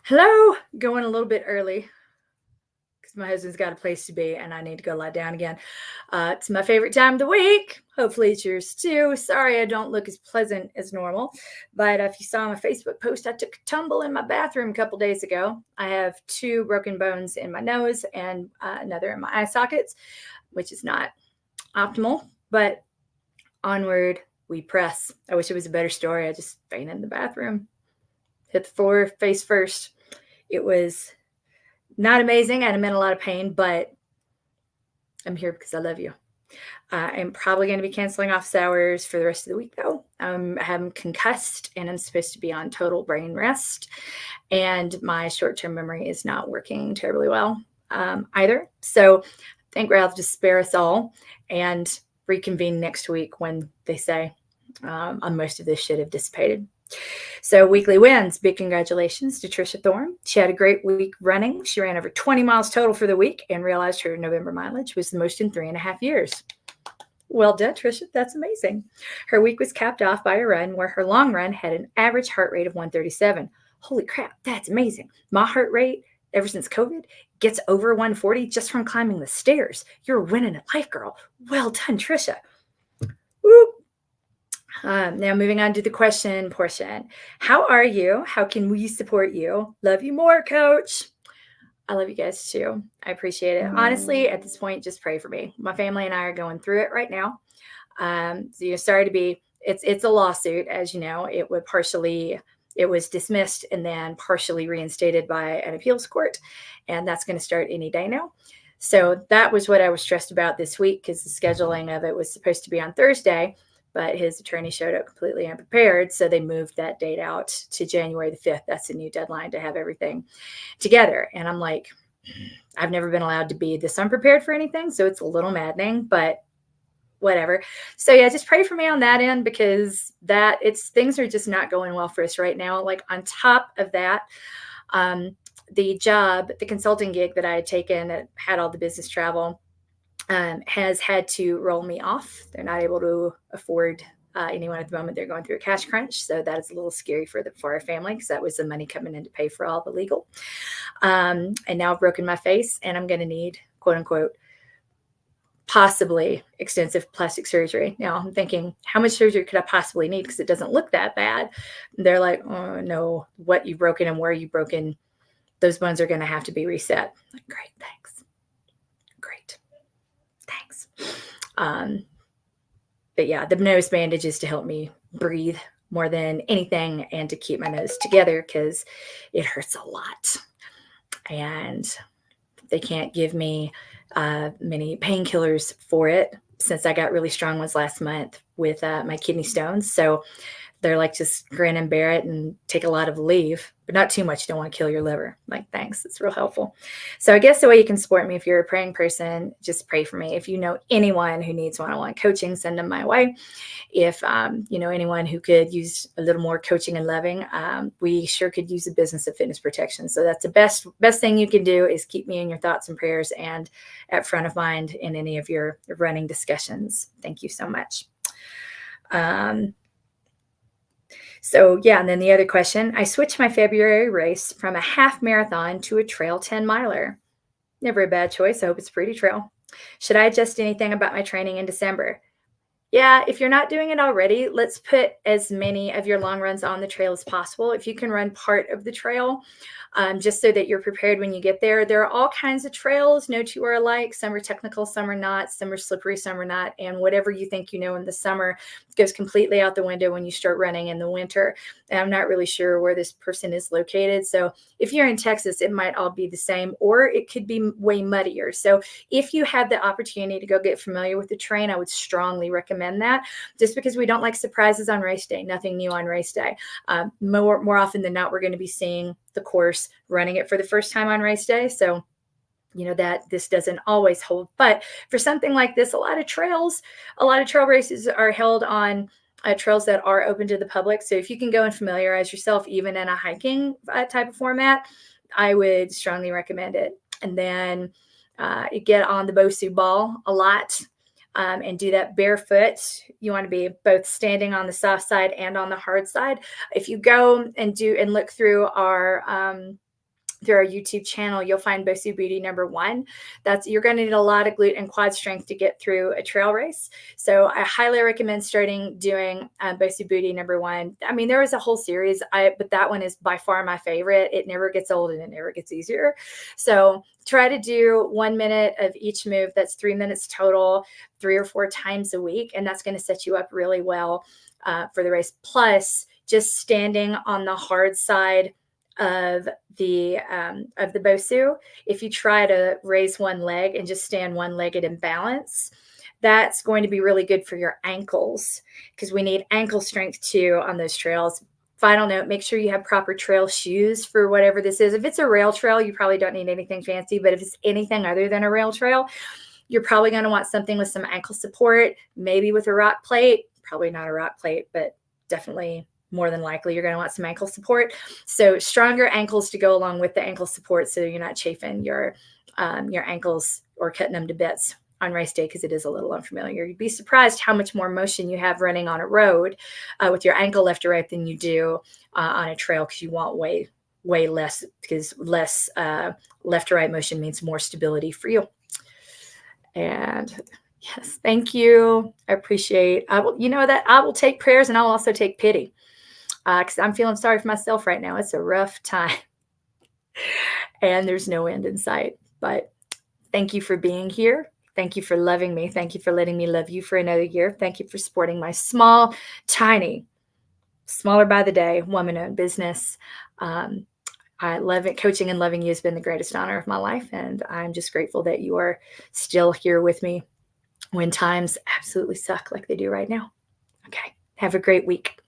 Hello, going a little bit early because my husband's got a place to be and I need to go lie down again. It's my favorite time of the week. Hopefully, it's yours too. Sorry, I don't look as pleasant as normal, but if you saw my Facebook post, I took a tumble in my bathroom a couple days ago. I have two broken bones in my nose and another in my eye sockets, which is not optimal, but onward we press. I wish it was a better story. I just fainted in the bathroom, hit the floor face first. It was not amazing and I'm in a lot of pain, but I'm here because I love you. I'm probably going to be canceling office hours for the rest of the week, though. I'm concussed and I'm supposed to be on total brain rest. And my short term memory is not working terribly well either. So I think Ralph just spare us all and reconvene next week when they say most of this should have dissipated. So weekly wins. Big congratulations to Trisha Thorme. She had a great week running. She ran over 20 miles total for the week and realized her November mileage was the most in 3.5 years. Well done, Trisha. That's amazing. Her week was capped off by a run where her long run had an average heart rate of 137. Holy crap, that's amazing. My heart rate, ever since COVID, gets over 140 just from climbing the stairs. You're winning at life, girl. Well done, Trisha. Woo. Now moving on to the question portion. How are you? How can we support you? Love you more, Coach. I love you guys too. I appreciate it. Honestly, at this point, just pray for me. My family and I are going through it right now. Sorry to be. It's a lawsuit, as you know. It was dismissed and then partially reinstated by an appeals court, and that's going to start any day now. So that was what I was stressed about this week because the scheduling of it was supposed to be on Thursday. But his attorney showed up completely unprepared. So they moved that date out to January the 5th. That's a new deadline to have everything together. And I'm like, I've never been allowed to be this unprepared for anything. So it's a little maddening, but whatever. So yeah, just pray for me on that end because things are just not going well for us right now. Like on top of that, the consulting gig that I had taken that had all the business travel, has had to roll me off. They're not able to afford anyone at the moment. They're going through a cash crunch. So that is a little scary for our family because that was the money coming in to pay for all the legal. And now I've broken my face and I'm going to need, quote unquote, possibly extensive plastic surgery. Now I'm thinking, how much surgery could I possibly need? Because it doesn't look that bad. And they're like, oh no, what you've broken and where you've broken, those bones are going to have to be reset. I'm like, great, thanks. Great. Thanks. But yeah, the nose bandage is to help me breathe more than anything and to keep my nose together because it hurts a lot. And they can't give me many painkillers for it since I got really strong ones last month with my kidney stones. So they're like, just grin and bear it and take a lot of leave, but not too much. You don't want to kill your liver. I'm like, thanks. It's real helpful. So I guess the way you can support me, if you're a praying person, just pray for me. If you know anyone who needs one-on-one coaching, send them my way. If you know anyone who could use a little more coaching and loving, we sure could use a business of fitness protection. So that's the best thing you can do is keep me in your thoughts and prayers and at front of mind in any of your running discussions. Thank you so much. So yeah, and then the other question, I switched my February race from a half marathon to a trail 10 miler. Never a bad choice. I hope it's a pretty trail. Should I adjust anything about my training in December? Yeah, if you're not doing it already, let's put as many of your long runs on the trail as possible. If you can run part of the trail, just so that you're prepared when you get there. There are all kinds of trails. No two are alike. Some are technical, some are not. Some are slippery, some are not. And whatever you think you know in the summer goes completely out the window when you start running in the winter. And I'm not really sure where this person is located. So if you're in Texas, it might all be the same, or it could be way muddier. So if you have the opportunity to go get familiar with the terrain, I would strongly recommend that, just because we don't like surprises on race day. Nothing new on race day. More often than not, we're going to be seeing the course running it for the first time on race day. So you know that this doesn't always hold, but for something like this, a lot of trail races are held on trails that are open to the public. So if you can go and familiarize yourself, even in a hiking type of format, I would strongly recommend it. And then get on the Bosu ball a lot. And do that barefoot. You want to be both standing on the soft side and on the hard side. If you go and look through our through our YouTube channel, you'll find Bosu Booty #1. You're going to need a lot of glute and quad strength to get through a trail race. So I highly recommend starting doing Bosu Booty #1. I mean, there is a whole series, but that one is by far my favorite. It never gets old and it never gets easier. So try to do 1 minute of each move. That's 3 minutes total, 3 or 4 times a week. And that's going to set you up really well for the race. Plus, just standing on the hard side of the Bosu, if you try to raise one leg and just stand one-legged in balance, that's going to be really good for your ankles, because we need ankle strength too on those trails. Final note, make sure you have proper trail shoes for whatever this is. If it's a rail trail, you probably don't need anything fancy, but if it's anything other than a rail trail, you're probably going to want something with some ankle support, maybe with a rock plate. Probably not a rock plate, but definitely more than likely you're going to want some ankle support. So stronger ankles to go along with the ankle support, so you're not chafing your ankles or cutting them to bits on race day, because it is a little unfamiliar. You'd be surprised how much more motion you have running on a road with your ankle left to right than you do on a trail, because you want way less, because less left to right motion means more stability for you. And yes, thank you. I appreciate. I will take prayers, and I'll also take pity, because I'm feeling sorry for myself right now. It's a rough time, and there's no end in sight. But thank you for being here. Thank you for loving me. Thank you for letting me love you for another year. Thank you for supporting my small, tiny, smaller by the day, woman-owned business. I love it. Coaching and loving you has been the greatest honor of my life, and I'm just grateful that you are still here with me when times absolutely suck like they do right now. Okay. Have a great week.